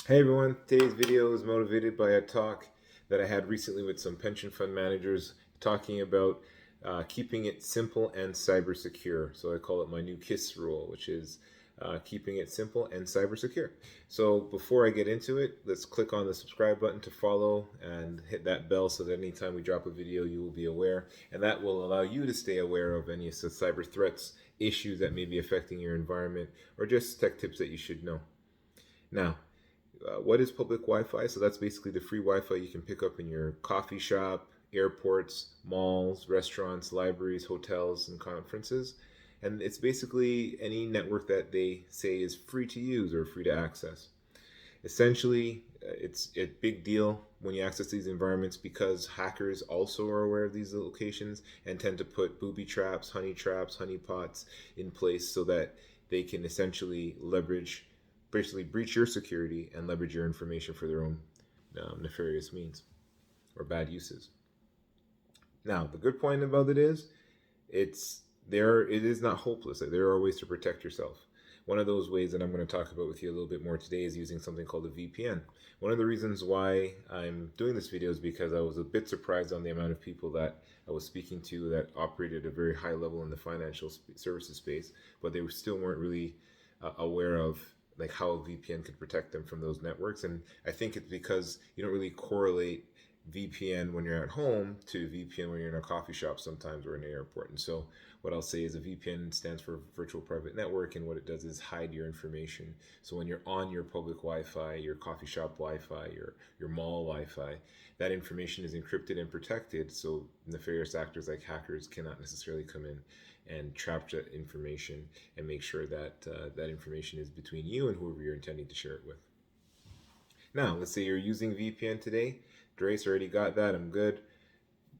Hey everyone, today's video is motivated by a talk that I had recently with some pension fund managers talking about keeping it simple and cyber secure. So I call it my new KISS rule, which is keeping it simple and cyber secure. So before I get into it, let's click on the subscribe button to follow and hit that bell so that anytime we drop a video, you will be aware. And that will allow you to stay aware of any cyber threats, issues that may be affecting your environment, or just tech tips that you should know. Now, what is public Wi-Fi? So that's basically the free Wi-Fi you can pick up in your coffee shop, airports, malls, restaurants, libraries, hotels, and conferences. And it's basically any network that they say is free to use or free to access. Essentially, it's a big deal when you access these environments because hackers also are aware of these locations and tend to put booby traps, honey pots in place so that they can essentially leverage, basically breach your security and leverage your information for their own nefarious means or bad uses. Now, the good point about it is it's there. It is not hopeless. There are ways to protect yourself. One of those ways that I'm going to talk about with you a little bit more today is using something called a VPN. One of the reasons why I'm doing this video is because I was a bit surprised on the amount of people that I was speaking to that operated at a very high level in the financial services space, but they still weren't really aware of like how a VPN could protect them from those networks. And I think it's because you don't really correlate VPN when you're at home to VPN when you're in a coffee shop sometimes or in an airport. And so what I'll say is a VPN stands for virtual private network, and what it does is hide your information. So when you're on your public Wi-Fi, your coffee shop Wi-Fi, your mall Wi-Fi, that information is encrypted and protected. So nefarious actors like hackers cannot necessarily come in and trap that information and make sure that that information is between you and whoever you're intending to share it with. Now, let's say you're using VPN today. Drace already got that. I'm good.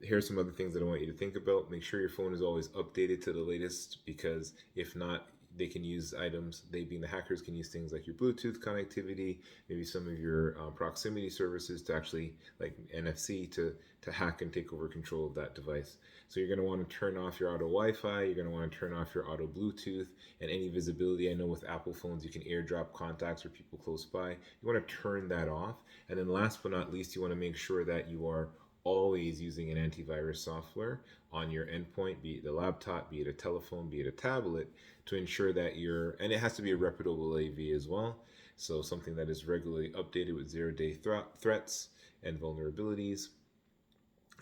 Here's some other things that I want you to think about. Make sure your phone is always updated to the latest because if not, they can use items, they being the hackers, can use things like your Bluetooth connectivity, maybe some of your proximity services to actually, like NFC, to hack and take over control of that device. So you're going to want to turn off your auto Wi-Fi, you're going to want to turn off your auto Bluetooth, and any visibility. I know with Apple phones, you can airdrop contacts or people close by. You want to turn that off. And then last but not least, you want to make sure that you are always using an antivirus software on your endpoint, be it the laptop, be it a telephone, be it a tablet, to ensure that and it has to be a reputable AV as well. So something that is regularly updated with zero-day threats and vulnerabilities.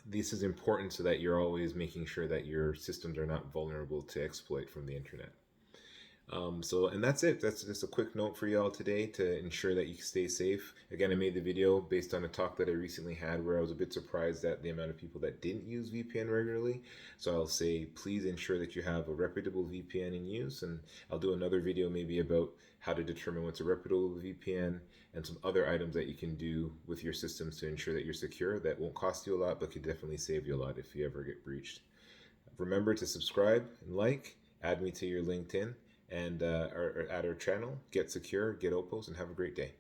This is important so that you're always making sure that your systems are not vulnerable to exploit from the internet. And that's it. That's just a quick note for y'all today to ensure that you stay safe. Again, I made the video based on a talk that I recently had where I was a bit surprised at the amount of people that didn't use VPN regularly. So I'll say, please ensure that you have a reputable VPN in use. And I'll do another video maybe about how to determine what's a reputable VPN and some other items that you can do with your systems to ensure that you're secure. That won't cost you a lot, but could definitely save you a lot if you ever get breached. Remember to subscribe and like, add me to your LinkedIn and or add our channel. Get secure, get Opos, and have a great day.